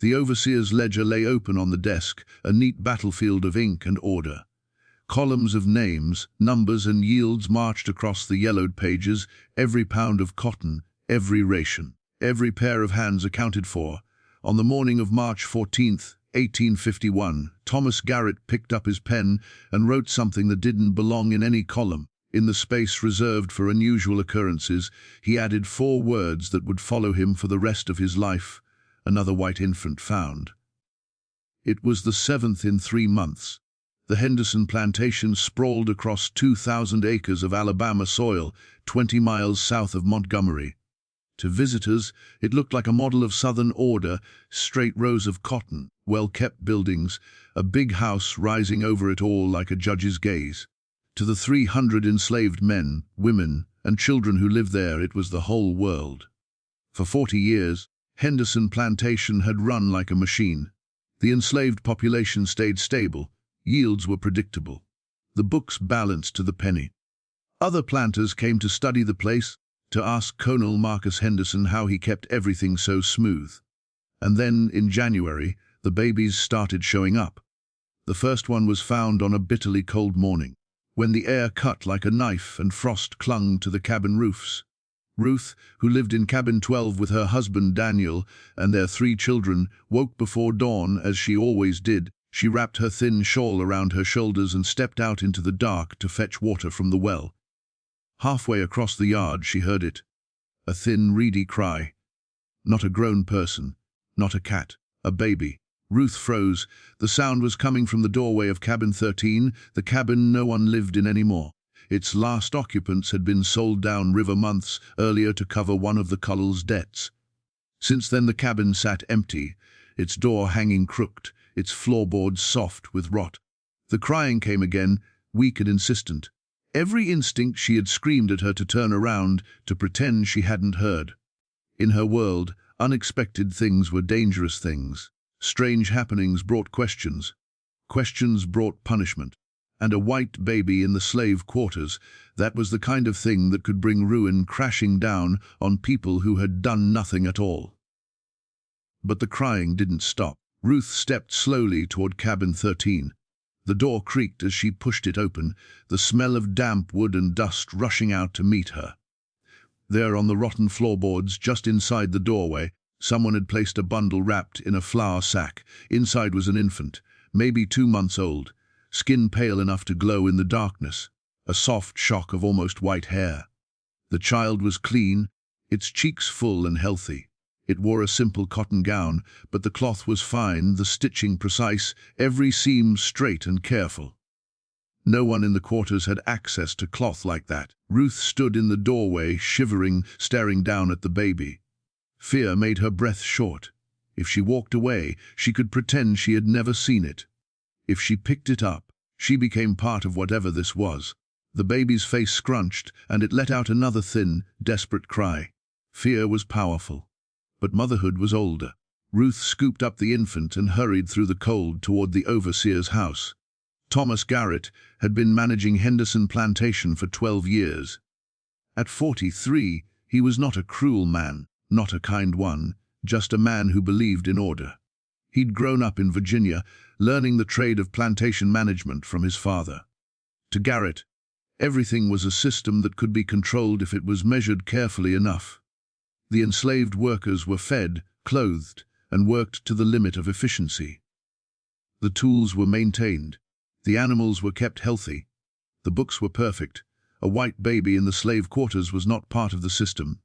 The overseer's ledger lay open on the desk, a neat battlefield of ink and order. Columns of names, numbers and yields marched across the yellowed pages, every pound of cotton, every ration, every pair of hands accounted for. On the morning of March 14th, 1851, Thomas Garrett picked up his pen and wrote something that didn't belong in any column. In the space reserved for unusual occurrences, he added 4 words that would follow him for the rest of his life: another white infant found. It was the 7th in 3 months. The Henderson plantation sprawled across 2,000 acres of Alabama soil, 20 miles south of Montgomery. To visitors, it looked like a model of Southern order: straight rows of cotton, well-kept buildings, a big house rising over it all like a judge's gaze. To the 300 enslaved men, women, and children who lived there, it was the whole world. For 40 years, Henderson plantation had run like a machine. The enslaved population stayed stable, yields were predictable. The books balanced to the penny. Other planters came to study the place, to ask Colonel Marcus Henderson how he kept everything so smooth. And then, in January, the babies started showing up. The first one was found on a bitterly cold morning, when the air cut like a knife and frost clung to the cabin roofs. Ruth, who lived in cabin 12 with her husband Daniel and their 3 children, woke before dawn, as she always did. She wrapped her thin shawl around her shoulders and stepped out into the dark to fetch water from the well. Halfway across the yard she heard it, a thin, reedy cry. Not a grown person, not a cat, a baby. Ruth froze. The sound was coming from the doorway of cabin 13, the cabin no one lived in anymore. Its last occupants had been sold down river months earlier to cover one of the Cull's debts. Since then the cabin sat empty, its door hanging crooked, its floorboards soft with rot. The crying came again, weak and insistent. Every instinct she had screamed at her to turn around, to pretend she hadn't heard. In her world, unexpected things were dangerous things. Strange happenings brought questions. Questions brought punishment. And a white baby in the slave quarters, that was the kind of thing that could bring ruin crashing down on people who had done nothing at all. But the crying didn't stop. Ruth stepped slowly toward cabin 13. The door creaked as she pushed it open, the smell of damp wood and dust rushing out to meet her. There on the rotten floorboards, just inside the doorway, someone had placed a bundle wrapped in a flour sack. Inside was an infant, maybe 2 months old, skin pale enough to glow in the darkness, a soft shock of almost white hair. The child was clean, its cheeks full and healthy. It wore a simple cotton gown, but the cloth was fine, the stitching precise, every seam straight and careful. No one in the quarters had access to cloth like that. Ruth stood in the doorway, shivering, staring down at the baby. Fear made her breath short. If she walked away, she could pretend she had never seen it. If she picked it up, she became part of whatever this was. The baby's face scrunched, and it let out another thin, desperate cry. Fear was powerful. But motherhood was older. Ruth scooped up the infant and hurried through the cold toward the overseer's house. Thomas Garrett had been managing Henderson plantation for 12 years. At 43, he was not a cruel man, not a kind one, just a man who believed in order. He'd grown up in Virginia, learning the trade of plantation management from his father. To Garrett, everything was a system that could be controlled if it was measured carefully enough. The enslaved workers were fed, clothed, and worked to the limit of efficiency. The tools were maintained. The animals were kept healthy. The books were perfect. A white baby in the slave quarters was not part of the system.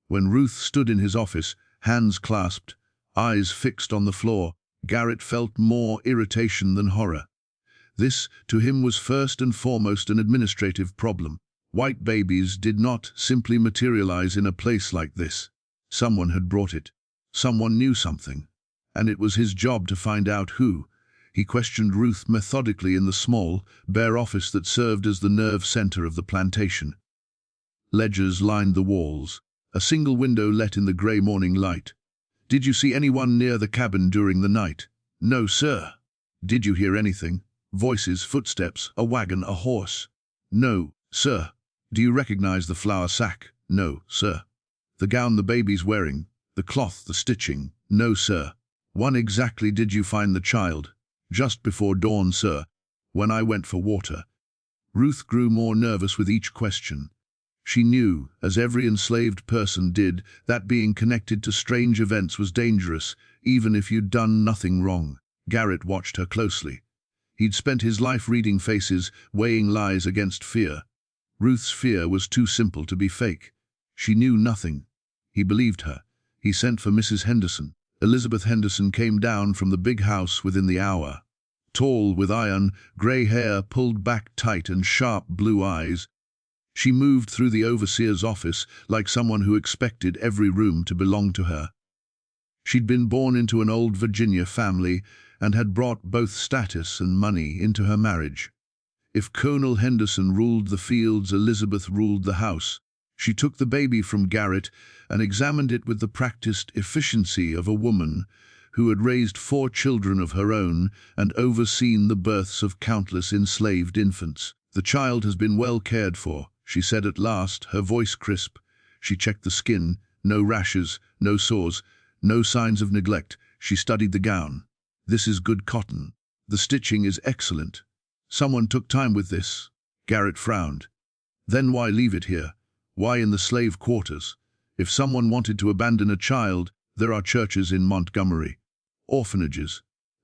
When Ruth stood in his office, hands clasped, eyes fixed on the floor, Garrett felt more irritation than horror. This, to him, was first and foremost an administrative problem. White babies did not simply materialize in a place like this. Someone had brought it. Someone knew something. And it was his job to find out who. He questioned Ruth methodically in the small, bare office that served as the nerve center of the plantation. Ledgers lined the walls. A single window let in the gray morning light. "Did you see anyone near the cabin during the night?" "No, sir." "Did you hear anything? Voices, footsteps, a wagon, a horse?" "No, sir." "Do you recognize the flour sack?" "No, sir." "The gown the baby's wearing? The cloth, the stitching?" "No, sir." "When exactly did you find the child?" "Just before dawn, sir, when I went for water." Ruth grew more nervous with each question. She knew, as every enslaved person did, that being connected to strange events was dangerous, even if you'd done nothing wrong. Garrett watched her closely. He'd spent his life reading faces, weighing lies against fear. Ruth's fear was too simple to be fake. She knew nothing. He believed her. He sent for Mrs. Henderson. Elizabeth Henderson came down from the big house within the hour. Tall, with iron, grey hair pulled back tight and sharp blue eyes. She moved through the overseer's office like someone who expected every room to belong to her. She'd been born into an old Virginia family and had brought both status and money into her marriage. If Colonel Henderson ruled the fields, Elizabeth ruled the house. She took the baby from Garrett and examined it with the practiced efficiency of a woman who had raised 4 children of her own and overseen the births of countless enslaved infants. "The child has been well cared for," she said at last, her voice crisp. She checked the skin, no rashes, no sores, no signs of neglect. She studied the gown. "This is good cotton. The stitching is excellent. Someone took time with this." Garrett frowned. "Then why leave it here? Why in the slave quarters? If someone wanted to abandon a child, there are churches in Montgomery. Orphanages."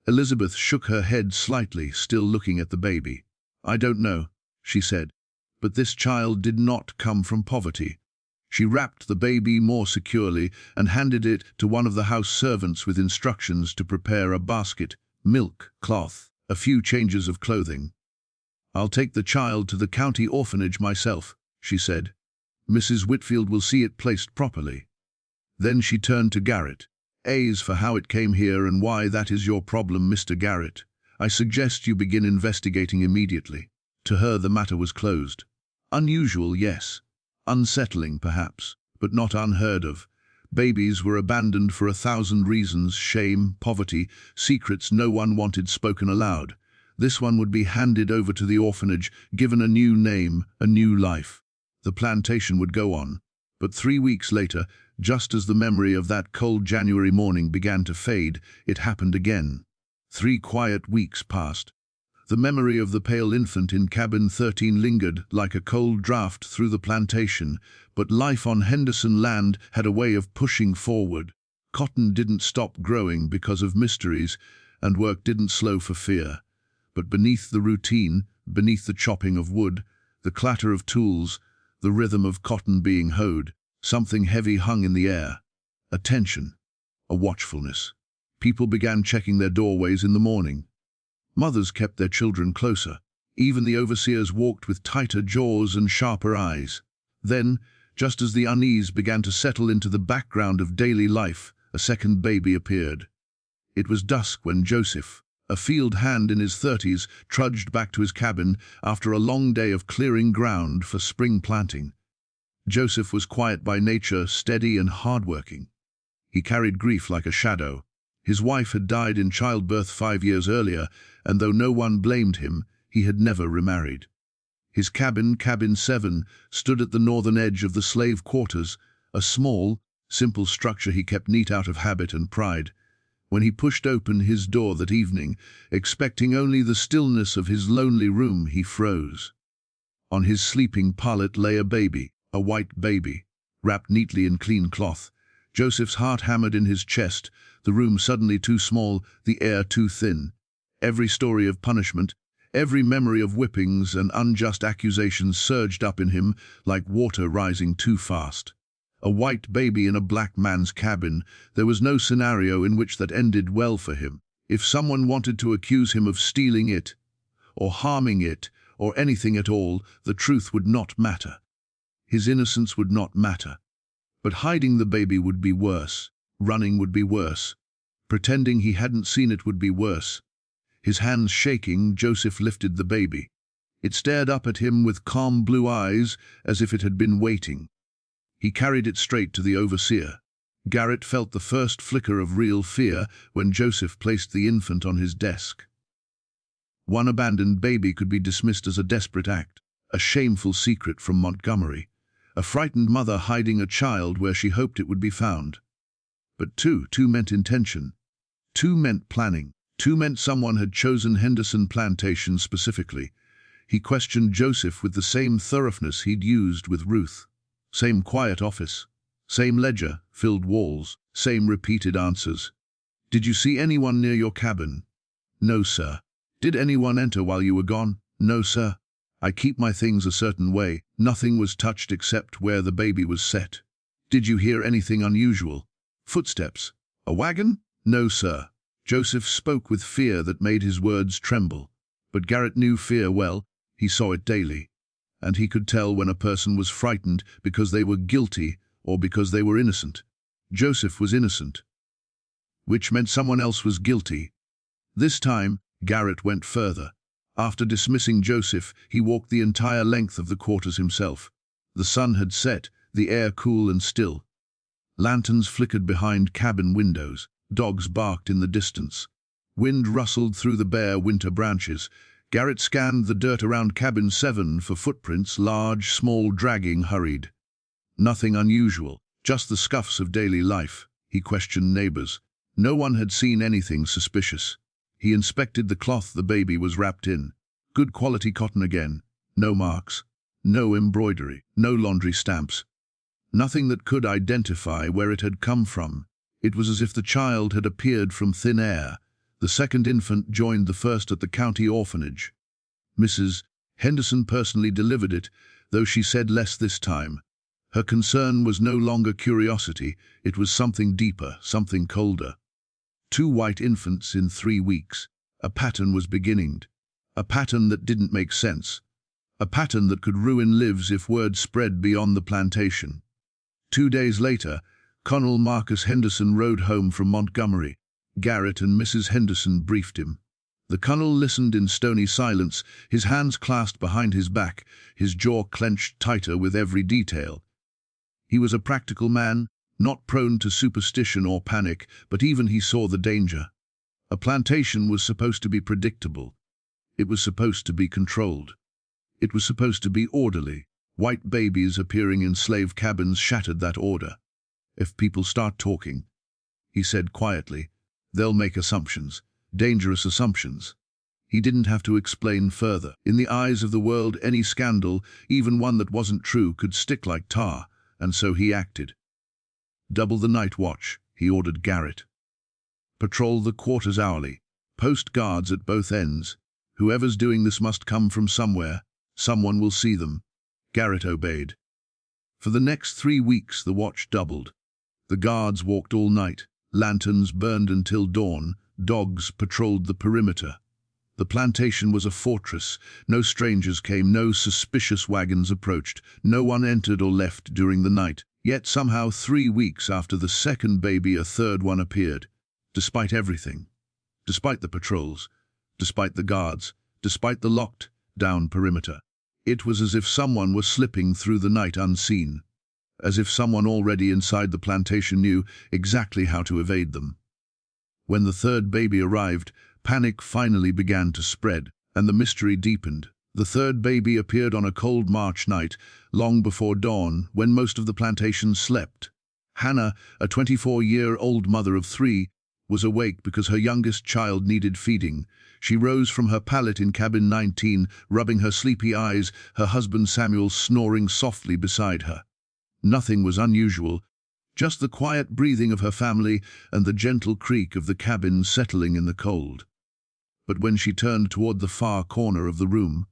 Elizabeth shook her head slightly, still looking at the baby. "I don't know," she said, "but this child did not come from poverty." She wrapped the baby more securely and handed it to one of the house servants with instructions to prepare a basket, milk, cloth, a few changes of clothing. "I'll take the child to the county orphanage myself," she said. "Mrs. Whitfield will see it placed properly." Then she turned to Garrett. "As for how it came here and why that is your problem, Mr. Garrett, I suggest you begin investigating immediately." To her the matter was closed. Unusual, yes. Unsettling, perhaps, but not unheard of. Babies were abandoned for 1,000 reasons: shame, poverty, secrets no one wanted spoken aloud. This one would be handed over to the orphanage, given a new name, a new life. The plantation would go on. But 3 weeks later, just as the memory of that cold January morning began to fade, it happened again. 3 quiet weeks passed. The memory of the pale infant in cabin 13 lingered like a cold draft through the plantation, but life on Henderson land had a way of pushing forward. Cotton didn't stop growing because of mysteries, and work didn't slow for fear. But beneath the routine, beneath the chopping of wood, the clatter of tools, the rhythm of cotton being hoed, something heavy hung in the air. A tension, a watchfulness. People began checking their doorways in the morning. Mothers kept their children closer. Even the overseers walked with tighter jaws and sharper eyes. Then, just as the unease began to settle into the background of daily life, a second baby appeared. It was dusk when Joseph, a field hand in his 30s, trudged back to his cabin after a long day of clearing ground for spring planting. Joseph was quiet by nature, steady and hardworking. He carried grief like a shadow. His wife had died in childbirth 5 years earlier, and though no one blamed him, he had never remarried. His cabin, Cabin 7, stood at the northern edge of the slave quarters, a small, simple structure he kept neat out of habit and pride. When he pushed open his door that evening, expecting only the stillness of his lonely room, he froze. On his sleeping pallet lay a baby, a white baby, wrapped neatly in clean cloth. Joseph's heart hammered in his chest, the room suddenly too small, the air too thin. Every story of punishment, every memory of whippings and unjust accusations surged up in him like water rising too fast. A white baby in a black man's cabin, there was no scenario in which that ended well for him. If someone wanted to accuse him of stealing it, or harming it, or anything at all, the truth would not matter. His innocence would not matter. But hiding the baby would be worse. Running would be worse. Pretending he hadn't seen it would be worse. His hands shaking, Joseph lifted the baby. It stared up at him with calm blue eyes, as if it had been waiting. He carried it straight to the overseer. Garrett felt the first flicker of real fear when Joseph placed the infant on his desk. One abandoned baby could be dismissed as a desperate act, a shameful secret from Montgomery, a frightened mother hiding a child where she hoped it would be found. But two meant intention. Two meant planning. Two meant someone had chosen Henderson Plantation specifically. He questioned Joseph with the same thoroughness he'd used with Ruth. Same quiet office. Same ledger, filled walls. Same repeated answers. Did you see anyone near your cabin? No, sir. Did anyone enter while you were gone? No, sir. I keep my things a certain way. Nothing was touched except where the baby was set. Did you hear anything unusual? Footsteps? A wagon? No, sir. Joseph spoke with fear that made his words tremble. But Garrett knew fear well. He saw it daily. And he could tell when a person was frightened because they were guilty or because they were innocent. Joseph was innocent, which meant someone else was guilty. This time, Garrett went further. After dismissing Joseph, he walked the entire length of the quarters himself. The sun had set, the air cool and still. Lanterns flickered behind cabin windows. Dogs barked in the distance. Wind rustled through the bare winter branches. Garrett scanned the dirt around cabin 7 for footprints, large, small, dragging, hurried. Nothing unusual, just the scuffs of daily life. He questioned neighbors. No one had seen anything suspicious. He inspected the cloth the baby was wrapped in. Good quality cotton again. No marks. No embroidery. No laundry stamps. Nothing that could identify where it had come from. It was as if the child had appeared from thin air. The second infant joined the first at the county orphanage. Mrs. Henderson personally delivered it, though she said less this time. Her concern was no longer curiosity, it was something deeper, something colder. 2 white infants in 3 weeks. A pattern was beginning. A pattern that didn't make sense. A pattern that could ruin lives if word spread beyond the plantation. 2 days later, Colonel Marcus Henderson rode home from Montgomery. Garrett and Mrs. Henderson briefed him. The colonel listened in stony silence, his hands clasped behind his back, his jaw clenched tighter with every detail. He was a practical man, not prone to superstition or panic, but even he saw the danger. A plantation was supposed to be predictable. It was supposed to be controlled. It was supposed to be orderly. White babies appearing in slave cabins shattered that order. If people start talking, he said quietly, they'll make assumptions, dangerous assumptions. He didn't have to explain further. In the eyes of the world, any scandal, even one that wasn't true, could stick like tar, and so he acted. Double the night watch, he ordered Garrett. Patrol the quarters hourly. Post guards at both ends. Whoever's doing this must come from somewhere. Someone will see them. Garrett obeyed. For the next 3 weeks, the watch doubled. The guards walked all night. Lanterns burned until dawn. Dogs patrolled the perimeter. The plantation was a fortress. No strangers came, no suspicious wagons approached. No one entered or left during the night. Yet somehow 3 weeks after the second baby, a third one appeared. Despite everything. Despite the patrols. Despite the guards. Despite the locked down perimeter. It was as if someone was slipping through the night unseen. As if someone already inside the plantation knew exactly how to evade them. When the third baby arrived, panic finally began to spread, and the mystery deepened. The third baby appeared on a cold March night, long before dawn, when most of the plantation slept. Hannah, a 24-year-old mother of 3, was awake because her youngest child needed feeding. She rose from her pallet in cabin 19, rubbing her sleepy eyes, her husband Samuel snoring softly beside her. Nothing was unusual, just the quiet breathing of her family and the gentle creak of the cabin settling in the cold. But when she turned toward the far corner of the room,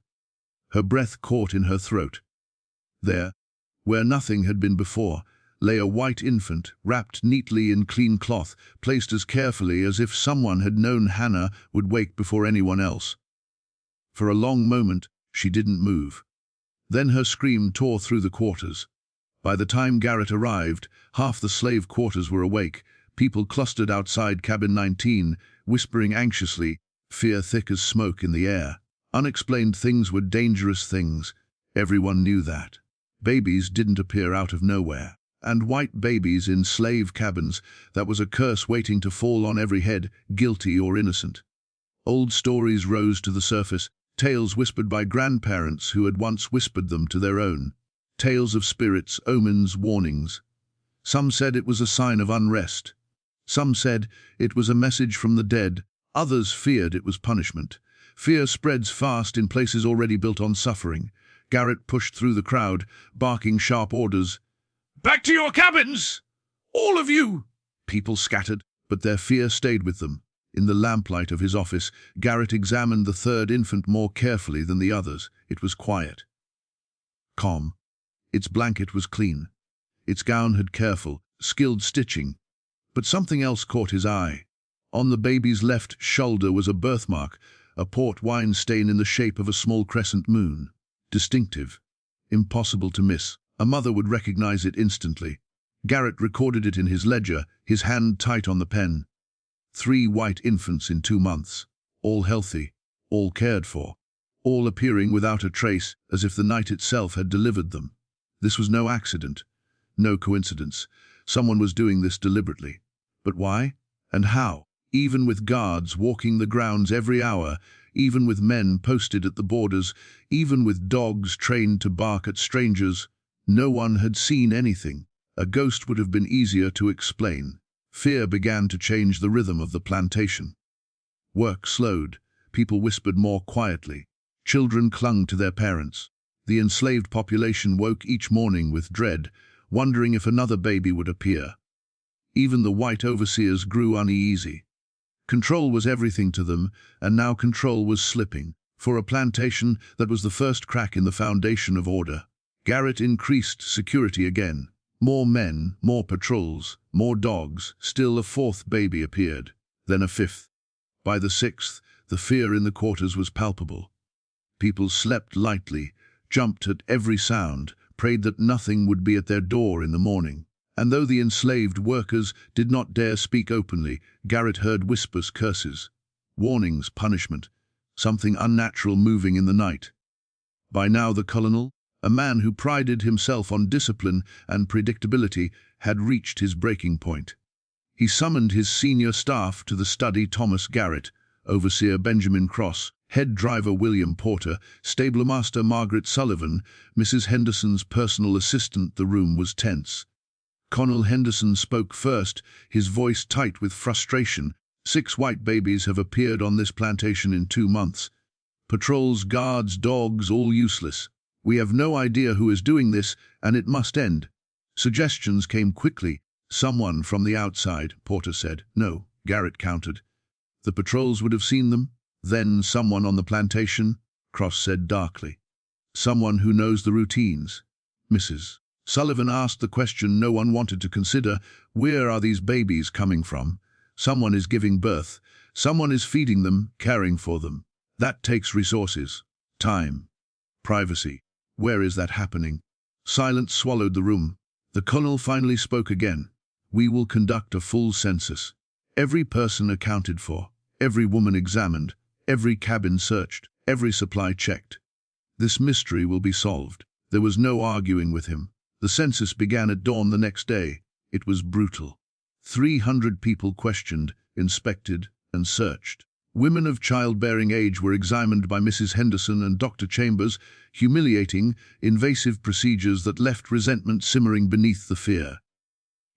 her breath caught in her throat. There, where nothing had been before, lay a white infant, wrapped neatly in clean cloth, placed as carefully as if someone had known Hannah would wake before anyone else. For a long moment, she didn't move. Then her scream tore through the quarters. By the time Garrett arrived, half the slave quarters were awake, people clustered outside cabin 19, whispering anxiously, fear thick as smoke in the air. Unexplained things were dangerous things. Everyone knew that. Babies didn't appear out of nowhere. And white babies in slave cabins, that was a curse waiting to fall on every head, guilty or innocent. Old stories rose to the surface, tales whispered by grandparents who had once whispered them to their own. Tales of spirits, omens, warnings. Some said it was a sign of unrest. Some said it was a message from the dead, others feared it was punishment. Fear spreads fast in places already built on suffering. Garrett pushed through the crowd, barking sharp orders. "Back to your cabins! All of you!" People scattered, but their fear stayed with them. In the lamplight of his office, Garrett examined the third infant more carefully than the others. It was quiet, calm. Its blanket was clean. Its gown had careful, skilled stitching. But something else caught his eye. On the baby's left shoulder was a birthmark, a port wine stain in the shape of a small crescent moon. Distinctive, impossible to miss. A mother would recognize it instantly. Garrett recorded it in his ledger, his hand tight on the pen. 3 white infants in 2 months, all healthy, all cared for, all appearing without a trace, as if the night itself had delivered them. This was no accident, no coincidence. Someone was doing this deliberately. But why? And how? Even with guards walking the grounds every hour, even with men posted at the borders, even with dogs trained to bark at strangers, no one had seen anything. A ghost would have been easier to explain. Fear began to change the rhythm of the plantation. Work slowed. People whispered more quietly. Children clung to their parents. The enslaved population woke each morning with dread, wondering if another baby would appear. Even the white overseers grew uneasy. Control was everything to them, and now control was slipping. For a plantation that was the first crack in the foundation of order. Garrett increased security again. More men, more patrols, more dogs. Still a 4th baby appeared, then a 5th. By the 6th, the fear in the quarters was palpable. People slept lightly, jumped at every sound, prayed that nothing would be at their door in the morning. And though the enslaved workers did not dare speak openly, Garrett heard whispers, curses, warnings, punishment, something unnatural moving in the night. By now the colonel, a man who prided himself on discipline and predictability, had reached his breaking point. He summoned his senior staff to the study: Thomas Garrett, overseer Benjamin Cross, head driver William Porter, stablemaster Margaret Sullivan, Mrs. Henderson's personal assistant. The room was tense. Colonel Henderson spoke first, his voice tight with frustration. 6 white babies have appeared on this plantation in 2 months. Patrols, guards, dogs, all useless. We have no idea who is doing this, and it must end. Suggestions came quickly. Someone from the outside, Porter said. No, Garrett countered. The patrols would have seen them. Then someone on the plantation, Cross said darkly. Someone who knows the routines. Mrs. Sullivan asked the question no one wanted to consider. Where are these babies coming from? Someone is giving birth. Someone is feeding them, caring for them. That takes resources, time, privacy. Where is that happening? Silence swallowed the room. The colonel finally spoke again. We will conduct a full census. Every person accounted for, every woman examined, every cabin searched, every supply checked. This mystery will be solved. There was no arguing with him. The census began at dawn the next day. It was brutal. 300 people questioned, inspected, and searched. Women of childbearing age were examined by Mrs. Henderson and Dr. Chambers, humiliating, invasive procedures that left resentment simmering beneath the fear.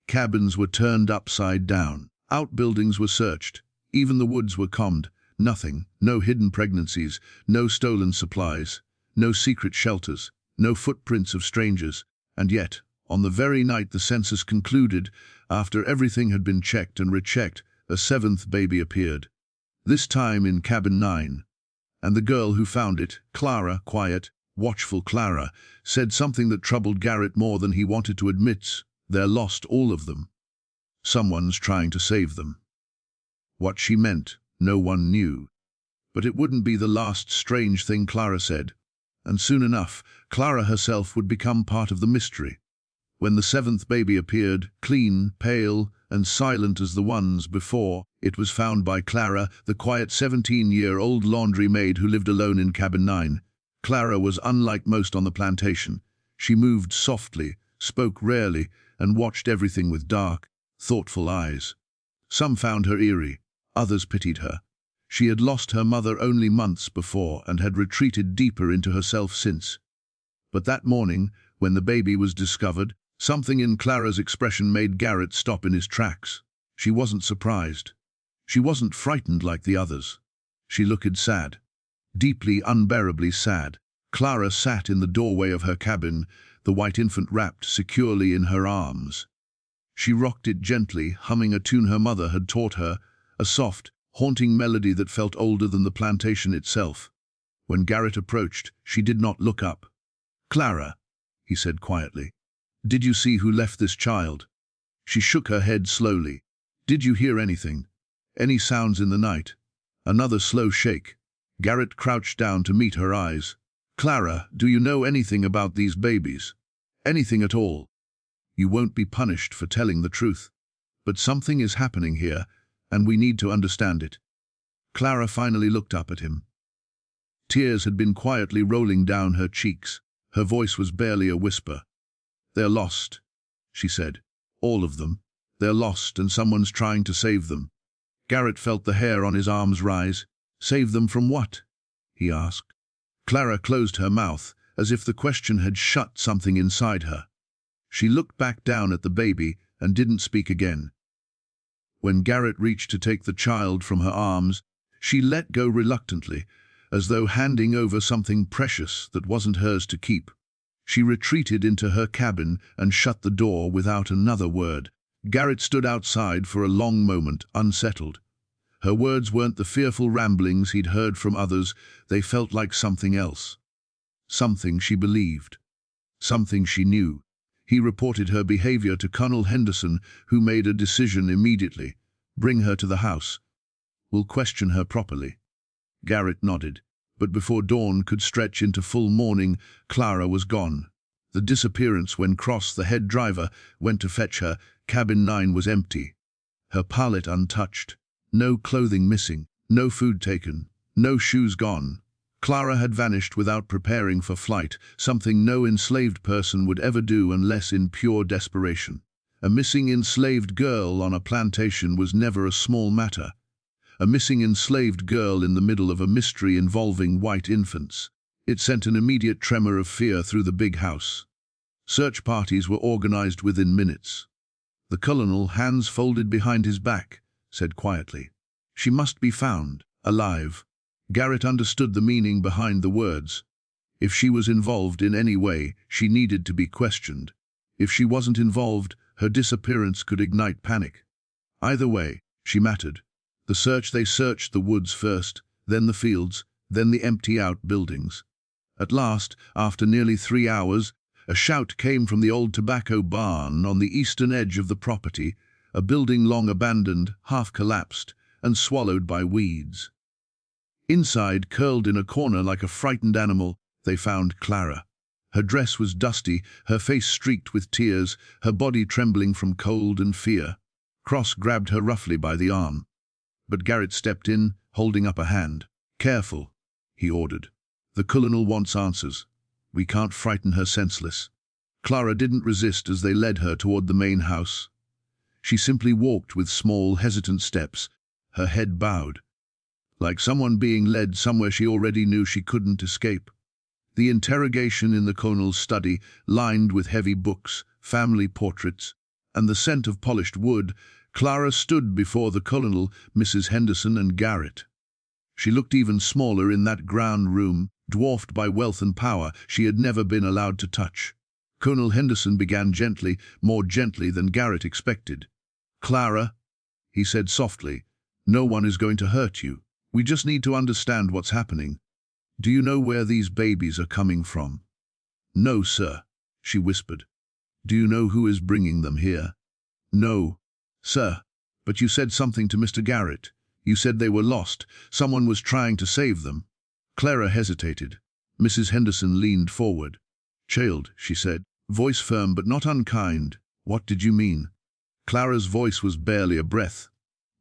Cabins were turned upside down. Outbuildings were searched. Even the woods were combed. Nothing, no hidden pregnancies, no stolen supplies, no secret shelters, no footprints of strangers. And yet, on the very night the census concluded, after everything had been checked and rechecked, a 7th baby appeared. This time in cabin 9. And the girl who found it, Clara, quiet, watchful Clara, said something that troubled Garrett more than he wanted to admit. They're lost, all of them. Someone's trying to save them. What she meant, no one knew. But it wouldn't be the last strange thing, Clara said. And soon enough, Clara herself would become part of the mystery. When the 7th baby appeared, clean, pale, and silent as the ones before, it was found by Clara, the quiet 17-year-old laundry maid who lived alone in cabin 9. Clara was unlike most on the plantation. She moved softly, spoke rarely, and watched everything with dark, thoughtful eyes. Some found her eerie, others pitied her. She had lost her mother only months before and had retreated deeper into herself since. But that morning, when the baby was discovered, something in Clara's expression made Garrett stop in his tracks. She wasn't surprised. She wasn't frightened like the others. She looked sad. Deeply, unbearably sad. Clara sat in the doorway of her cabin, the white infant wrapped securely in her arms. She rocked it gently, humming a tune her mother had taught her, a soft, haunting melody that felt older than the plantation itself. When Garrett approached, she did not look up. "Clara," he said quietly, "did you see who left this child?" She shook her head slowly. "Did you hear anything? Any sounds in the night?" Another slow shake. Garrett crouched down to meet her eyes. "Clara, do you know anything about these babies? Anything at all? You won't be punished for telling the truth. But something is happening here, and we need to understand it." Clara finally looked up at him. Tears had been quietly rolling down her cheeks. Her voice was barely a whisper. "They're lost," she said. "All of them. They're lost, and someone's trying to save them." Garrett felt the hair on his arms rise. "Save them from what?" he asked. Clara closed her mouth, as if the question had shut something inside her. She looked back down at the baby and didn't speak again. When Garrett reached to take the child from her arms, she let go reluctantly, as though handing over something precious that wasn't hers to keep. She retreated into her cabin and shut the door without another word. Garrett stood outside for a long moment, unsettled. Her words weren't the fearful ramblings he'd heard from others. They felt like something else. Something she believed. Something she knew. He reported her behavior to Colonel Henderson, who made a decision immediately. "Bring her to the house. We'll question her properly." Garrett nodded, but before dawn could stretch into full morning, Clara was gone. The disappearance when Cross, the head driver, went to fetch her. Cabin 9 was empty. Her pallet untouched. No clothing missing, no food taken, no shoes gone. Clara had vanished without preparing for flight, something no enslaved person would ever do unless in pure desperation. A missing enslaved girl on a plantation was never a small matter. A missing enslaved girl in the middle of a mystery involving white infants. It sent an immediate tremor of fear through the big house. Search parties were organized within minutes. The colonel, hands folded behind his back, said quietly, "She must be found, alive." Garrett understood the meaning behind the words. If she was involved in any way, she needed to be questioned. If she wasn't involved, her disappearance could ignite panic. Either way, she mattered. They searched the woods first, then the fields, then the empty-out buildings. At last, after nearly 3 hours, a shout came from the old tobacco barn on the eastern edge of the property, a building long abandoned, half collapsed, and swallowed by weeds. Inside, curled in a corner like a frightened animal, they found Clara. Her dress was dusty, her face streaked with tears, her body trembling from cold and fear. Cross grabbed her roughly by the arm. But Garrett stepped in, holding up a hand. "Careful," he ordered. "The colonel wants answers. We can't frighten her senseless." Clara didn't resist as they led her toward the main house. She simply walked with small, hesitant steps, her head bowed, like someone being led somewhere she already knew she couldn't escape. The interrogation in the colonel's study, lined with heavy books, family portraits, and the scent of polished wood, Clara stood before the colonel, Mrs. Henderson, and Garrett. She looked even smaller in that ground room, dwarfed by wealth and power she had never been allowed to touch. Colonel Henderson began gently, more gently than Garrett expected. "Clara," he said softly, "no one is going to hurt you. We just need to understand what's happening. Do you know where these babies are coming from?" "No, sir," she whispered. "Do you know who is bringing them here?" "No, sir. But you said something to Mr. Garrett. You said they were lost. Someone was trying to save them." Clara hesitated. Mrs. Henderson leaned forward. "Child," she said, voice firm but not unkind, "what did you mean?" Clara's voice was barely a breath.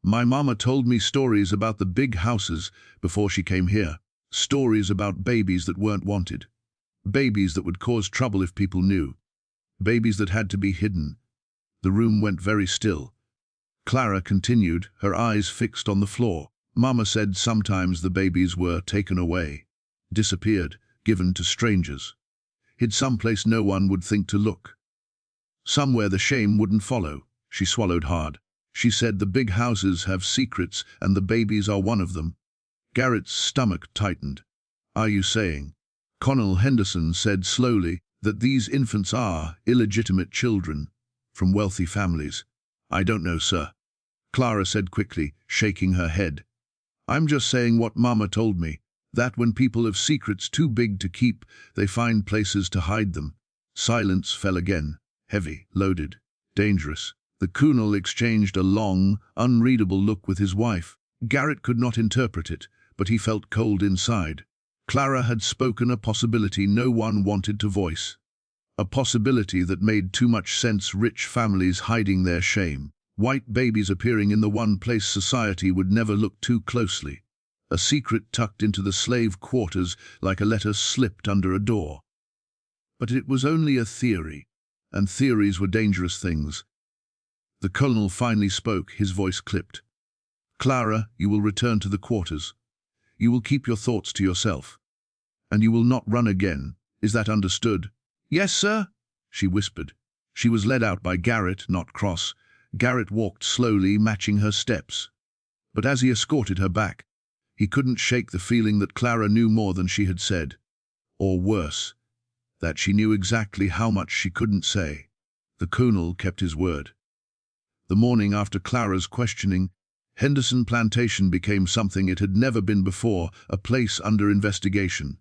"My mama told me stories about the big houses before she came here. Stories about babies that weren't wanted. Babies that would cause trouble if people knew. Babies that had to be hidden." The room went very still. Clara continued, her eyes fixed on the floor. "Mama said sometimes the babies were taken away, disappeared, given to strangers. Hid someplace no one would think to look. Somewhere the shame wouldn't follow." She swallowed hard. She said the big houses have secrets and the babies are one of them. Garrett's stomach tightened. Are you saying? Colonel Henderson said slowly that these infants are illegitimate children from wealthy families. I don't know, sir. Clara said quickly, shaking her head. I'm just saying what Mama told me, that when people have secrets too big to keep, they find places to hide them. Silence fell again, heavy, loaded, dangerous. The Colonel exchanged a long, unreadable look with his wife. Garrett could not interpret it, but he felt cold inside. Clara had spoken a possibility no one wanted to voice. A possibility that made too much sense: rich families hiding their shame. White babies appearing in the one place society would never look too closely. A secret tucked into the slave quarters like a letter slipped under a door. But it was only a theory, and theories were dangerous things. The Colonel finally spoke, his voice clipped. Clara, you will return to the quarters. You will keep your thoughts to yourself. And you will not run again. Is that understood? Yes, sir, she whispered. She was led out by Garrett, not Cross. Garrett walked slowly, matching her steps. But as he escorted her back, he couldn't shake the feeling that Clara knew more than she had said. Or worse, that she knew exactly how much she couldn't say. The Colonel kept his word. The morning after Clara's questioning, Henderson Plantation became something it had never been before, a place under investigation.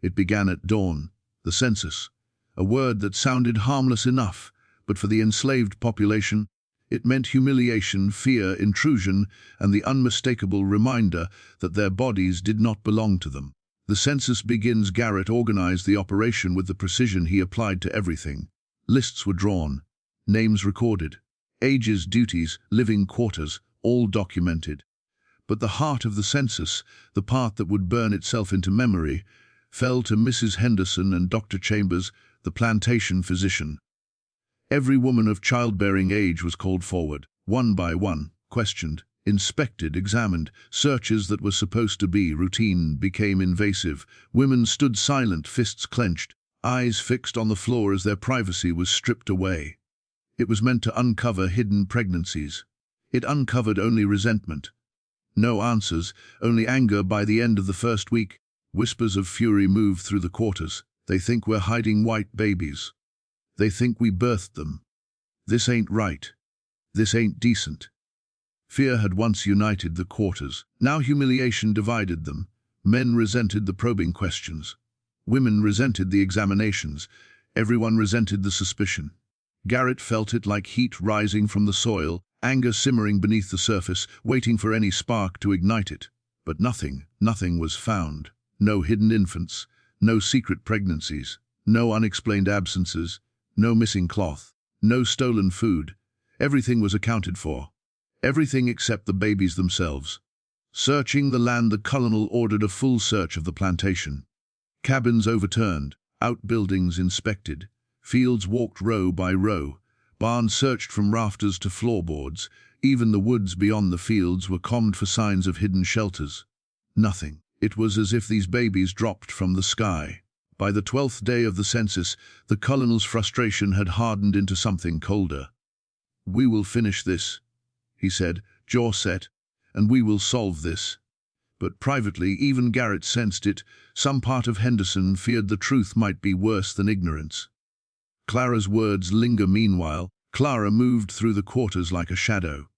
It began at dawn, the census, a word that sounded harmless enough, but for the enslaved population, it meant humiliation, fear, intrusion, and the unmistakable reminder that their bodies did not belong to them. The census begins. Garrett organized the operation with the precision he applied to everything. Lists were drawn, names recorded, ages, duties, living quarters, all documented. But the heart of the census, the part that would burn itself into memory, fell to Mrs. Henderson and Dr. Chambers, the plantation physician. Every woman of childbearing age was called forward, one by one, questioned, inspected, examined. Searches that were supposed to be routine became invasive. Women stood silent, fists clenched, eyes fixed on the floor as their privacy was stripped away. It was meant to uncover hidden pregnancies. It uncovered only resentment. No answers, only anger. By the end of the first week, whispers of fury moved through the quarters. They think we're hiding white babies. They think we birthed them. This ain't right. This ain't decent. Fear had once united the quarters. Now humiliation divided them. Men resented the probing questions. Women resented the examinations. Everyone resented the suspicion. Garrett felt it like heat rising from the soil, anger simmering beneath the surface, waiting for any spark to ignite it. But nothing was found. No hidden infants, no secret pregnancies, no unexplained absences, no missing cloth, no stolen food. Everything was accounted for. Everything except the babies themselves. Searching the land, the Colonel ordered a full search of the plantation. Cabins overturned, outbuildings inspected, fields walked row by row, barns searched from rafters to floorboards. Even the woods beyond the fields were combed for signs of hidden shelters. Nothing. It was as if these babies dropped from the sky. By the 12th day of the census, the Colonel's frustration had hardened into something colder. "We will finish this," he said, jaw set, "and we will solve this." But privately, even Garrett sensed it. Some part of Henderson feared the truth might be worse than ignorance. Clara's words linger meanwhile. Clara moved through the quarters like a shadow.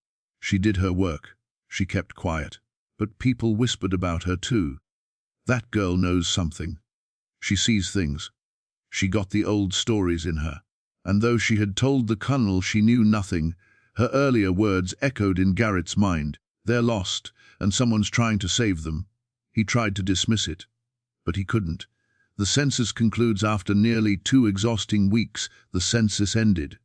She did her work. She kept quiet. But people whispered about her too. That girl knows something. She sees things. She got the old stories in her. And though she had told the Colonel she knew nothing, her earlier words echoed in Garrett's mind. They're lost, and someone's trying to save them. He tried to dismiss it, but he couldn't. The census concludes after nearly 2 exhausting weeks. The census ended.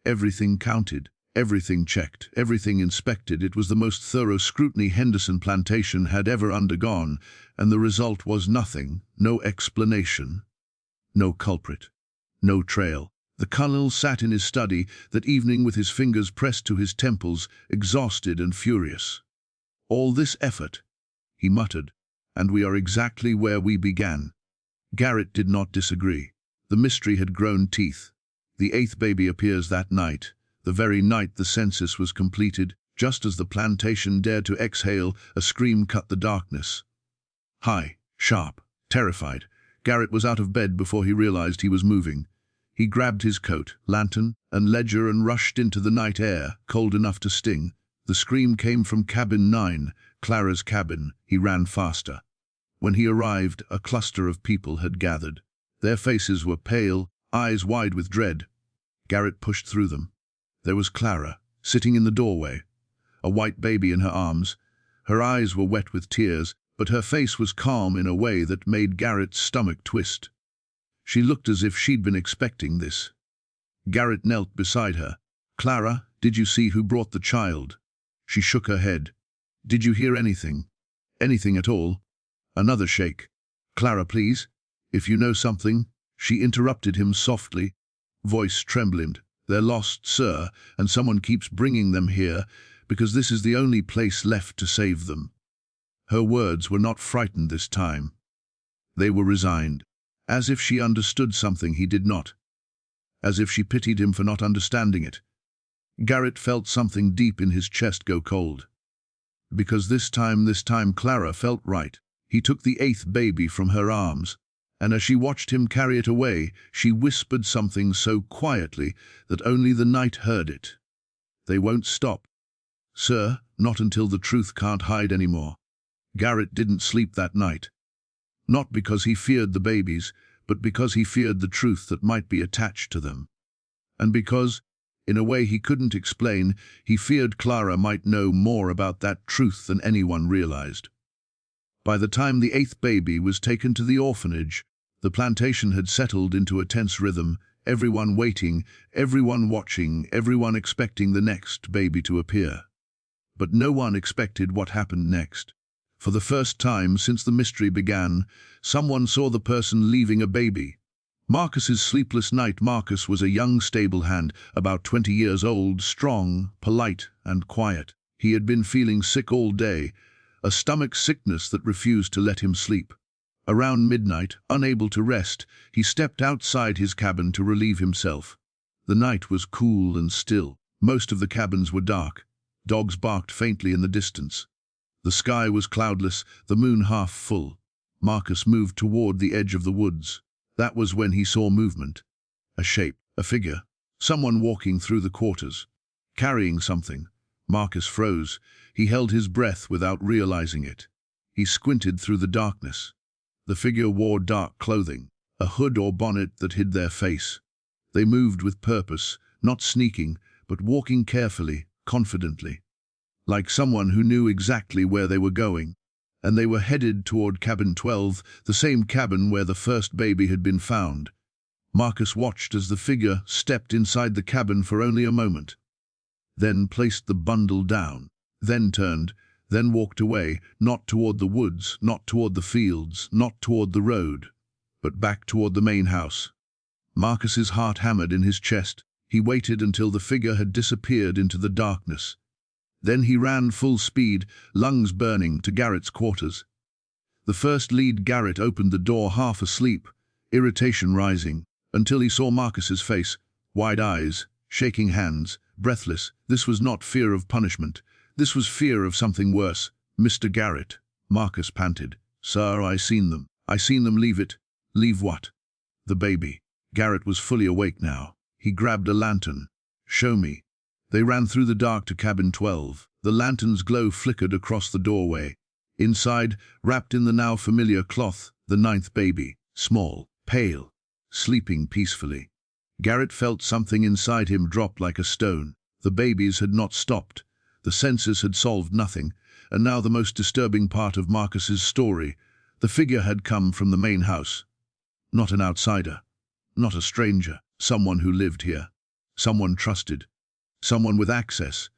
Everything counted. Everything checked, everything inspected. It was the most thorough scrutiny Henderson Plantation had ever undergone, and the result was nothing, no explanation, no culprit, no trail. The Colonel sat in his study that evening with his fingers pressed to his temples, exhausted and furious. "All this effort," he muttered, "and we are exactly where we began." Garrett did not disagree. The mystery had grown teeth. The 8th baby appears that night. The very night the census was completed. Just as the plantation dared to exhale, a scream cut the darkness. High, sharp, terrified, Garrett was out of bed before he realized he was moving. He grabbed his coat, lantern, and ledger and rushed into the night air, cold enough to sting. The scream came from cabin 9, Clara's cabin. He ran faster. When he arrived, a cluster of people had gathered. Their faces were pale, eyes wide with dread. Garrett pushed through them. There was Clara, sitting in the doorway, a white baby in her arms. Her eyes were wet with tears, but her face was calm in a way that made Garrett's stomach twist. She looked as if she'd been expecting this. Garrett knelt beside her. "Clara, did you see who brought the child?" She shook her head. "Did you hear anything? Anything at all?" Another shake. "Clara, please, if you know something." She interrupted him softly, voice trembling. "They're lost, sir, and someone keeps bringing them here because this is the only place left to save them." Her words were not frightened this time. They were resigned, as if she understood something he did not, as if she pitied him for not understanding it. Garrett felt something deep in his chest go cold. Because this time Clara felt right. He took the 8th baby from her arms, and as she watched him carry it away, she whispered something so quietly that only the night heard it. "They won't stop, sir, not until the truth can't hide anymore." Garrett didn't sleep that night. Not because he feared the babies, but because he feared the truth that might be attached to them. And because, in a way he couldn't explain, he feared Clara might know more about that truth than anyone realized. By the time the 8th baby was taken to the orphanage, the plantation had settled into a tense rhythm, everyone waiting, everyone watching, everyone expecting the next baby to appear. But no one expected what happened next. For the first time since the mystery began, someone saw the person leaving a baby. Marcus's sleepless night. Marcus was a young stable hand, about 20 years old, strong, polite, and quiet. He had been feeling sick all day, a stomach sickness that refused to let him sleep. Around midnight, unable to rest, he stepped outside his cabin to relieve himself. The night was cool and still. Most of the cabins were dark. Dogs barked faintly in the distance. The sky was cloudless, the moon half full. Marcus moved toward the edge of the woods. That was when he saw movement. A shape, a figure, someone walking through the quarters, carrying something. Marcus froze. He held his breath without realizing it. He squinted through the darkness. The figure wore dark clothing, a hood or bonnet that hid their face. They moved with purpose, not sneaking, but walking carefully, confidently, like someone who knew exactly where they were going. And they were headed toward cabin 12, the same cabin where the first baby had been found. Marcus watched as the figure stepped inside the cabin for only a moment, then placed the bundle down, then turned, then walked away, not toward the woods, not toward the fields, not toward the road, but back toward the main house. Marcus's heart hammered in his chest. He waited until the figure had disappeared into the darkness. Then he ran full speed, lungs burning, to Garrett's quarters. The first lead, Garrett opened the door half asleep, irritation rising, until he saw Marcus's face, wide eyes, shaking hands, breathless. This was not fear of punishment. This was fear of something worse. "Mr. Garrett," Marcus panted. "Sir, I seen them. I seen them leave it." "Leave what?" "The baby." Garrett was fully awake now. He grabbed a lantern. "Show me." They ran through the dark to cabin 12. The lantern's glow flickered across the doorway. Inside, wrapped in the now familiar cloth, the 9th baby, small, pale, sleeping peacefully. Garrett felt something inside him drop like a stone. The babies had not stopped. The census had solved nothing. And now the most disturbing part of Marcus's story. The figure had come from the main house. Not an outsider. Not a stranger. Someone who lived here. Someone trusted. Someone with access.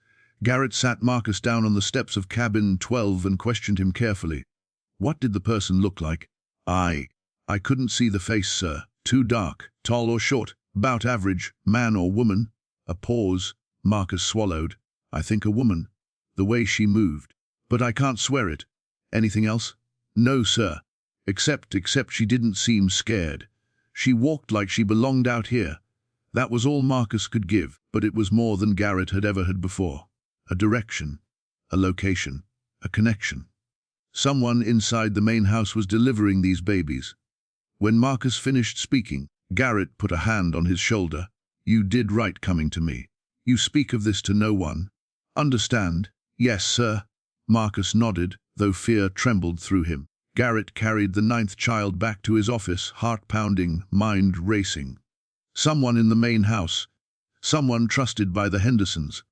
Garrett sat Marcus down on the steps of cabin 12 and questioned him carefully. "What did the person look like?" I couldn't see the face, sir. Too dark. Tall or short? About average. Man or woman?" A pause. Marcus swallowed. "I think a woman. The way she moved. But I can't swear it." "Anything else?" "No, sir. Except she didn't seem scared. She walked like she belonged out here." That was all Marcus could give, but it was more than Garrett had ever heard before. a direction, a location, a connection. Someone inside the main house was delivering these babies. When Marcus finished speaking, Garrett put a hand on his shoulder. "You did right coming to me. You speak of this to no one. Understand?" "Yes, sir." Marcus nodded, though fear trembled through him. Garrett carried the 9th child back to his office, heart pounding, mind racing. Someone in the main house. Someone trusted by the Hendersons.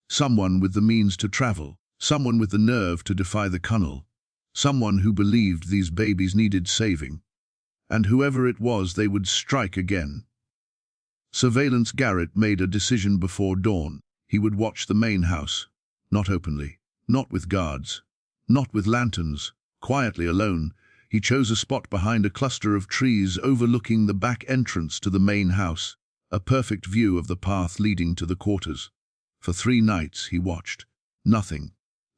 Someone with the means to travel. Someone with the nerve to defy the Colonel. Someone who believed these babies needed saving. And whoever it was, they would strike again. Surveillance Garrett made a decision before dawn. He would watch the main house. Not openly. Not with guards. Not with lanterns. Quietly alone. He chose a spot behind a cluster of trees overlooking the back entrance to the main house. A perfect view of the path leading to the quarters. For 3 nights he watched. Nothing.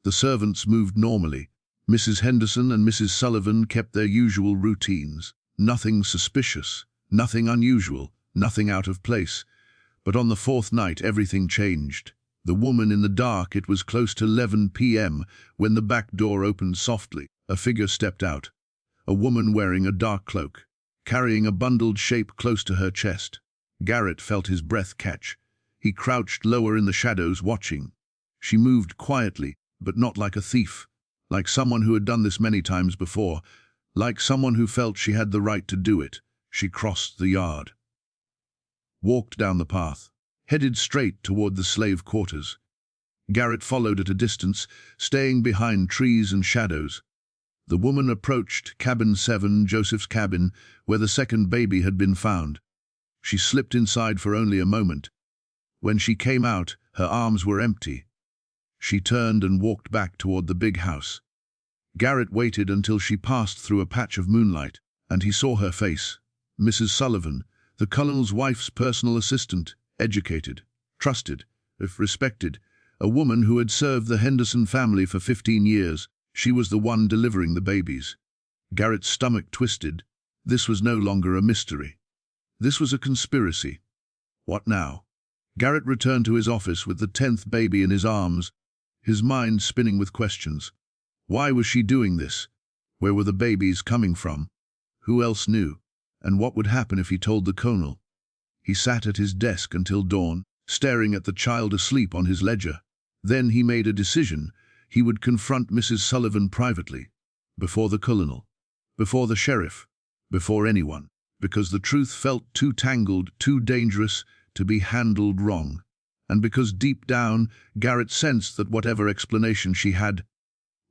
The servants moved normally. Mrs. Henderson and Mrs. Sullivan kept their usual routines. Nothing suspicious, nothing unusual, nothing out of place. But on the 4th night everything changed. The woman in the dark. It was close to 11 p.m. when the back door opened softly. A figure stepped out. A woman wearing a dark cloak, carrying a bundled shape close to her chest. Garrett felt his breath catch. He crouched lower in the shadows, watching. She moved quietly, but not like a thief. Like someone who had done this many times before. Like someone who felt she had the right to do it. She crossed the yard. Walked down the path. Headed straight toward the slave quarters. Garrett followed at a distance, staying behind trees and shadows. The woman approached cabin 7, Joseph's cabin, where the 2nd baby had been found. She slipped inside for only a moment. When she came out, her arms were empty. She turned and walked back toward the big house. Garrett waited until she passed through a patch of moonlight, and he saw her face. Mrs. Sullivan, the Colonel's wife's personal assistant, educated, trusted, if respected, a woman who had served the Henderson family for 15 years. She was the one delivering the babies. Garrett's stomach twisted. This was no longer a mystery. This was a conspiracy. What now? Garrett returned to his office with the 10th baby in his arms, his mind spinning with questions. Why was she doing this? Where were the babies coming from? Who else knew? And what would happen if he told the Colonel? He sat at his desk until dawn, staring at the child asleep on his ledger. Then he made a decision. He would confront Mrs. Sullivan privately, before the Colonel, before the sheriff, before anyone, because the truth felt too tangled, too dangerous to be handled wrong, and because deep down Garrett sensed that whatever explanation she had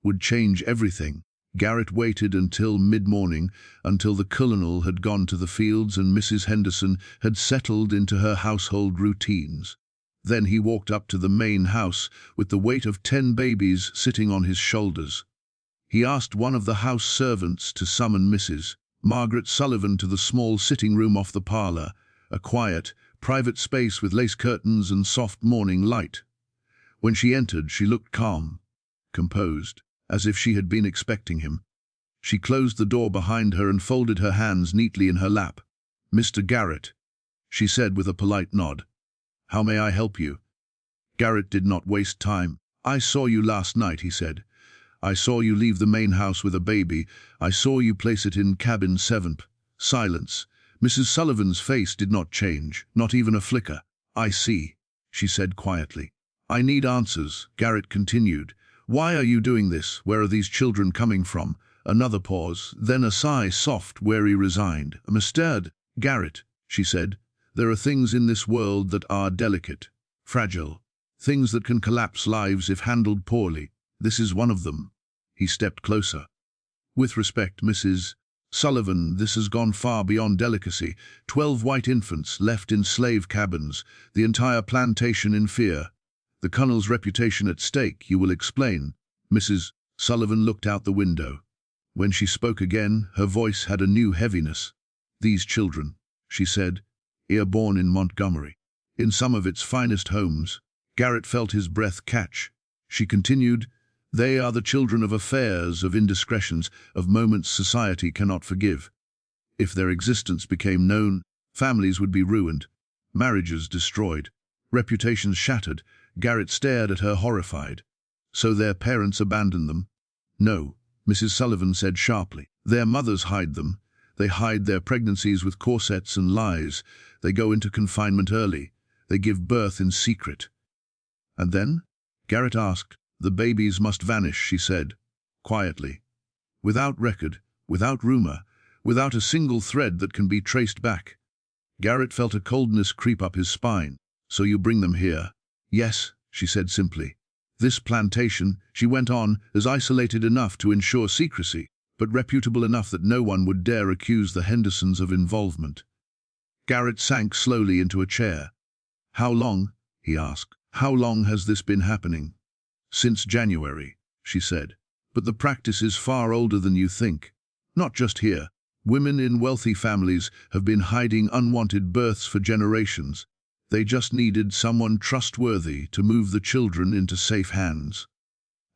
would change everything. Garrett waited until mid-morning, until the Colonel had gone to the fields and Mrs. Henderson had settled into her household routines. Then he walked up to the main house with the weight of 10 babies sitting on his shoulders. He asked one of the house servants to summon Mrs. Margaret Sullivan to the small sitting room off the parlor, a quiet, private space with lace curtains and soft morning light. When she entered, she looked calm, composed, as if she had been expecting him. She closed the door behind her and folded her hands neatly in her lap. "Mr. Garrett," she said with a polite nod. "How may I help you?" Garrett did not waste time. "I saw you last night," he said. "I saw you leave the main house with a baby. I saw you place it in cabin 7. Silence. Mrs. Sullivan's face did not change, not even a flicker. "I see," she said quietly. "I need answers," Garrett continued. "Why are you doing this? Where are these children coming from?" Another pause, then a sigh, soft, wary, resigned. "Mr. Garrett," she said, "there are things in this world that are delicate, fragile, things that can collapse lives if handled poorly. This is one of them." He stepped closer. "With respect, Mrs. Sullivan, this has gone far beyond delicacy. 12 white infants left in slave cabins, the entire plantation in fear. The Colonel's reputation at stake, you will explain." Mrs. Sullivan looked out the window. When she spoke again, her voice had a new heaviness. "These children," she said, "are born in Montgomery, in some of its finest homes." Garrett felt his breath catch. She continued, "They are the children of affairs, of indiscretions, of moments society cannot forgive. If their existence became known, families would be ruined, marriages destroyed, reputations shattered." Garrett stared at her horrified. So their parents abandoned them? No, Mrs. Sullivan said sharply. Their mothers hide them. They hide their pregnancies with corsets and lies. They go into confinement early. They give birth in secret. And then? Garrett asked. The babies must vanish, she said, quietly. Without record, without rumor, without a single thread that can be traced back. Garrett felt a coldness creep up his spine. So you bring them here? Yes, she said simply. This plantation, she went on, is isolated enough to ensure secrecy, but reputable enough that no one would dare accuse the Hendersons of involvement. Garrett sank slowly into a chair. How long? He asked. How long has this been happening? Since January, she said. But the practice is far older than you think. Not just here. Women in wealthy families have been hiding unwanted births for generations. They just needed someone trustworthy to move the children into safe hands.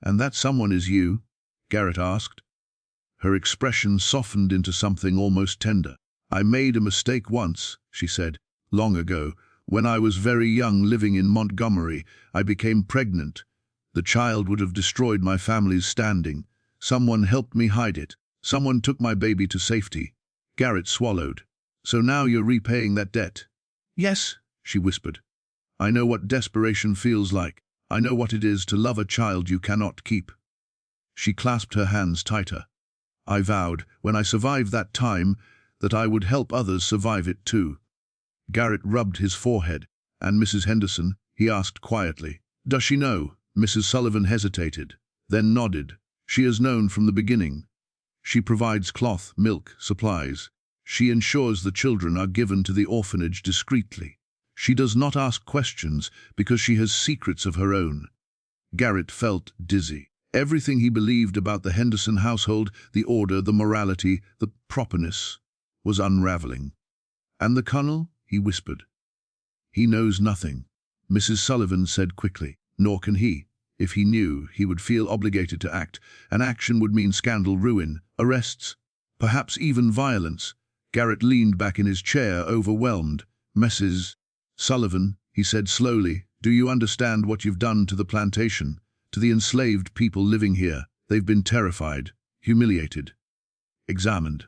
And that someone is you? Garrett asked. Her expression softened into something almost tender. I made a mistake once, she said, long ago. When I was very young living in Montgomery, I became pregnant. The child would have destroyed my family's standing. Someone helped me hide it. Someone took my baby to safety. Garrett swallowed. So now you're repaying that debt? Yes, she whispered. I know what desperation feels like. I know what it is to love a child you cannot keep. She clasped her hands tighter. I vowed, when I survived that time, that I would help others survive it too. Garrett rubbed his forehead. And Mrs. Henderson? He asked quietly. Does she know? Mrs. Sullivan hesitated, then nodded. She has known from the beginning. She provides cloth, milk, supplies. She ensures the children are given to the orphanage discreetly. She does not ask questions because she has secrets of her own. Garrett felt dizzy. Everything he believed about the Henderson household, the order, the morality, the properness, was unraveling. And the Colonel? He whispered. He knows nothing, Mrs. Sullivan said quickly. Nor can he. If he knew, he would feel obligated to act, and action would mean scandal, ruin, arrests, perhaps even violence. Garrett leaned back in his chair, overwhelmed. Mrs. Sullivan, he said slowly, do you understand what you've done to the plantation, to the enslaved people living here? They've been terrified, humiliated, examined.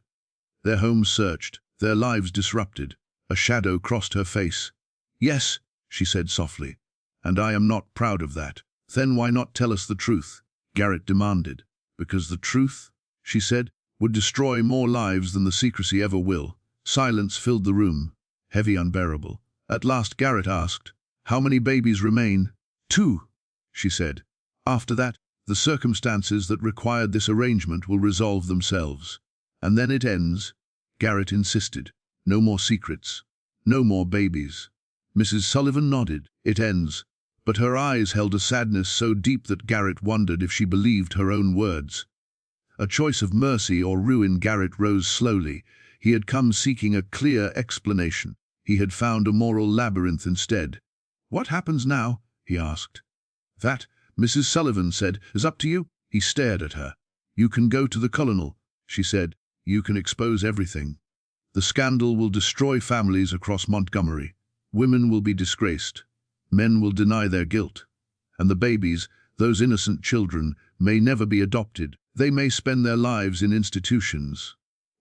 Their homes searched, their lives disrupted. A shadow crossed her face. Yes, she said softly. And I am not proud of that. Then why not tell us the truth? Garrett demanded. Because the truth, she said, would destroy more lives than the secrecy ever will. Silence filled the room, heavy, unbearable. At last Garrett asked, how many babies remain? 2, she said. After that, the circumstances that required this arrangement will resolve themselves. And then it ends, Garrett insisted. No more secrets. No more babies. Mrs. Sullivan nodded. It ends. But her eyes held a sadness so deep that Garrett wondered if she believed her own words. A choice of mercy or ruin. Garrett rose slowly. He had come seeking a clear explanation. He had found a moral labyrinth instead. What happens now? He asked. That, Mrs. Sullivan said, is up to you. He stared at her. You can go to the Colonel, she said. You can expose everything. The scandal will destroy families across Montgomery. Women will be disgraced. Men will deny their guilt. And the babies, those innocent children, may never be adopted. They may spend their lives in institutions.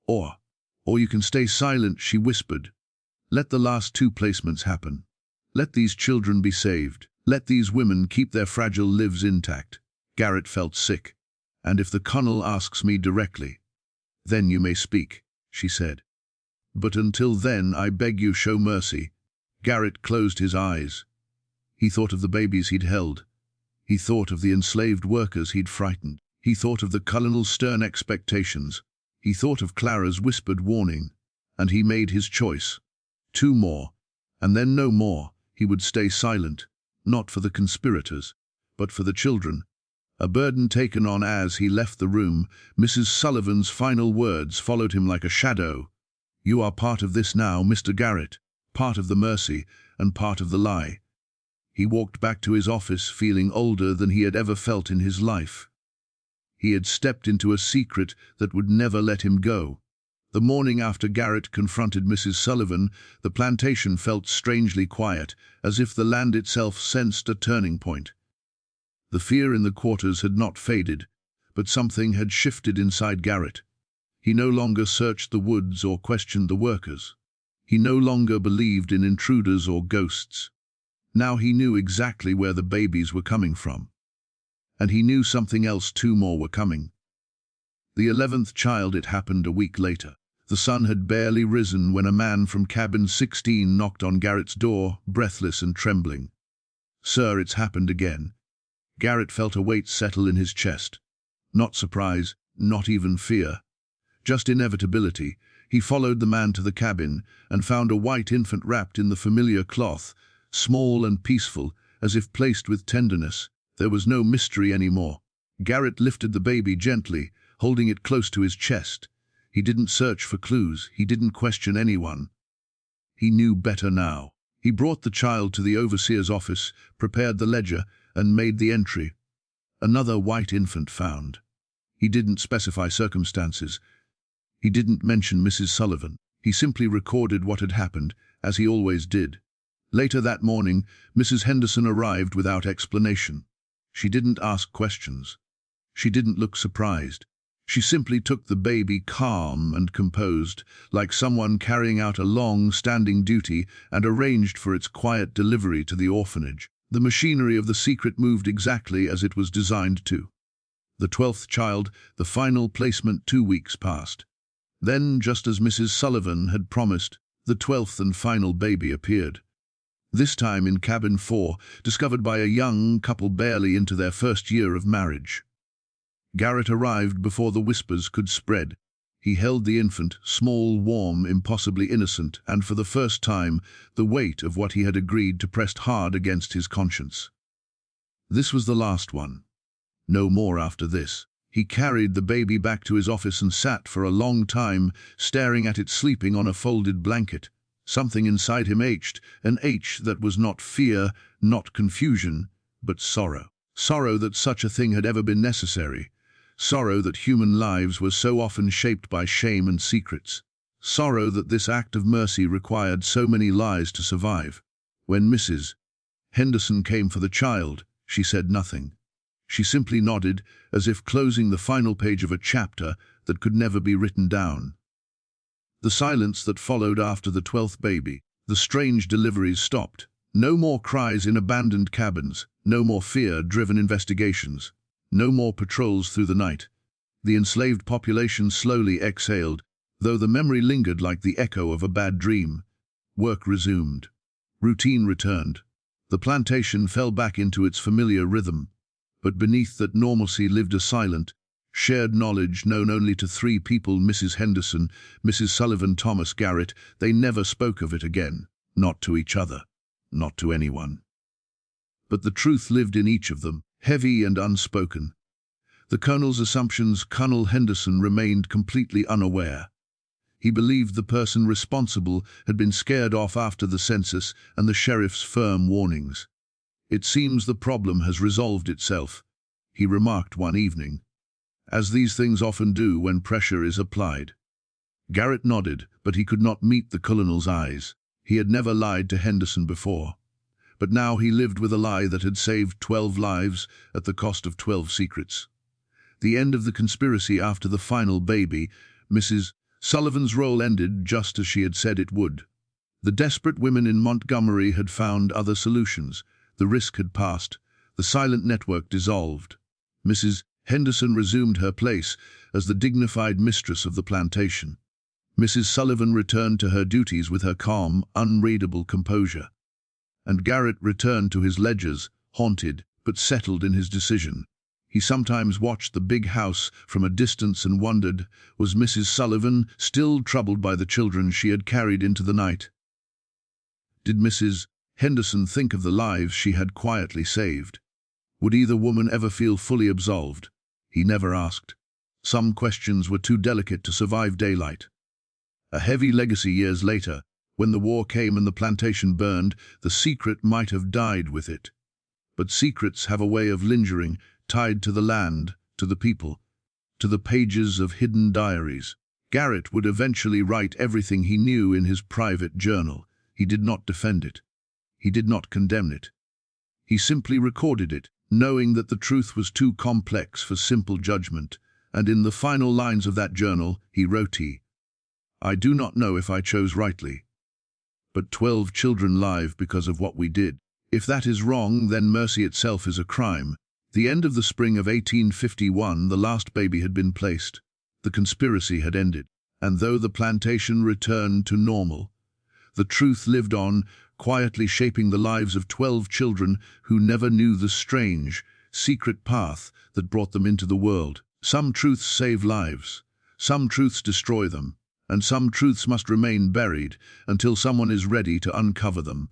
Or you can stay silent, she whispered. Let the last 2 placements happen. Let these children be saved. Let these women keep their fragile lives intact. Garrett felt sick. And if the Colonel asks me directly, then you may speak, she said. But until then, I beg you, show mercy. Garrett closed his eyes. He thought of the babies he'd held. He thought of the enslaved workers he'd frightened. He thought of the Colonel's stern expectations. He thought of Clara's whispered warning. And he made his choice. 2 more. And then no more. He would stay silent. Not for the conspirators, but for the children. A burden taken on as he left the room. Mrs. Sullivan's final words followed him like a shadow. You are part of this now, Mr. Garrett. Part of the mercy and part of the lie. He walked back to his office feeling older than he had ever felt in his life. He had stepped into a secret that would never let him go. The morning after Garrett confronted Mrs. Sullivan, the plantation felt strangely quiet, as if the land itself sensed a turning point. The fear in the quarters had not faded, but something had shifted inside Garrett. He no longer searched the woods or questioned the workers. He no longer believed in intruders or ghosts. Now he knew exactly where the babies were coming from. And he knew something else, two more were coming. The 11th child, it happened a week later. The sun had barely risen when a man from cabin 16 knocked on Garrett's door, breathless and trembling. "Sir, it's happened again." Garrett felt a weight settle in his chest. Not surprise, not even fear. Just inevitability. He followed the man to the cabin and found a white infant wrapped in the familiar cloth, small and peaceful, as if placed with tenderness. There was no mystery anymore. Garrett lifted the baby gently, holding it close to his chest. He didn't search for clues. He didn't question anyone. He knew better now. He brought the child to the overseer's office, prepared the ledger, and made the entry. Another white infant found. He didn't specify circumstances. He didn't mention Mrs. Sullivan. He simply recorded what had happened, as he always did. Later that morning, Mrs. Henderson arrived without explanation. She didn't ask questions. She didn't look surprised. She simply took the baby calm and composed, like someone carrying out a long-standing duty, and arranged for its quiet delivery to the orphanage. The machinery of the secret moved exactly as it was designed to. The 12th child, the final placement, 2 weeks passed. Then, just as Mrs. Sullivan had promised, the 12th and final baby appeared. This time in cabin 4, discovered by a young couple barely into their first year of marriage. Garrett arrived before the whispers could spread. He held the infant, small, warm, impossibly innocent, and for the first time, the weight of what he had agreed to pressed hard against his conscience. This was the last one. No more after this. He carried the baby back to his office and sat for a long time, staring at it sleeping on a folded blanket. Something inside him ached, an ache that was not fear, not confusion, but sorrow. Sorrow that such a thing had ever been necessary. Sorrow that human lives were so often shaped by shame and secrets. Sorrow that this act of mercy required so many lies to survive. When Mrs. Henderson came for the child, she said nothing. She simply nodded, as if closing the final page of a chapter that could never be written down. The silence that followed after the 12th baby, the strange deliveries stopped. No more cries in abandoned cabins, no more fear-driven investigations. No more patrols through the night. The enslaved population slowly exhaled, though the memory lingered like the echo of a bad dream. Work resumed. Routine returned. The plantation fell back into its familiar rhythm. But beneath that normalcy lived a silent, shared knowledge known only to 3 people: Mrs. Henderson, Mrs. Sullivan, Thomas Garrett. They never spoke of it again. Not to each other. Not to anyone. But the truth lived in each of them, heavy and unspoken. The Colonel's assumptions, Colonel Henderson remained completely unaware. He believed the person responsible had been scared off after the census and the sheriff's firm warnings. "It seems the problem has resolved itself," he remarked one evening, "as these things often do when pressure is applied." Garrett nodded, but he could not meet the Colonel's eyes. He had never lied to Henderson before. But now he lived with a lie that had saved 12 lives at the cost of 12 secrets. The end of the conspiracy after the final baby, Mrs. Sullivan's role ended just as she had said it would. The desperate women in Montgomery had found other solutions. The risk had passed. The silent network dissolved. Mrs. Henderson resumed her place as the dignified mistress of the plantation. Mrs. Sullivan returned to her duties with her calm, unreadable composure. And Garrett returned to his ledgers, haunted, but settled in his decision. He sometimes watched the big house from a distance and wondered, was Mrs. Sullivan still troubled by the children she had carried into the night? Did Mrs. Henderson think of the lives she had quietly saved? Would either woman ever feel fully absolved? He never asked. Some questions were too delicate to survive daylight. A heavy legacy years later, when the war came and the plantation burned, the secret might have died with it. But secrets have a way of lingering, tied to the land, to the people, to the pages of hidden diaries. Garrett would eventually write everything he knew in his private journal. He did not defend it. He did not condemn it. He simply recorded it, knowing that the truth was too complex for simple judgment. And in the final lines of that journal, he wrote, "I do not know if I chose rightly, but 12 children live because of what we did. If that is wrong, then mercy itself is a crime." The end of the spring of 1851, the last baby had been placed. The conspiracy had ended, and though the plantation returned to normal, the truth lived on, quietly shaping the lives of 12 children who never knew the strange, secret path that brought them into the world. Some truths save lives, some truths destroy them, and some truths must remain buried until someone is ready to uncover them.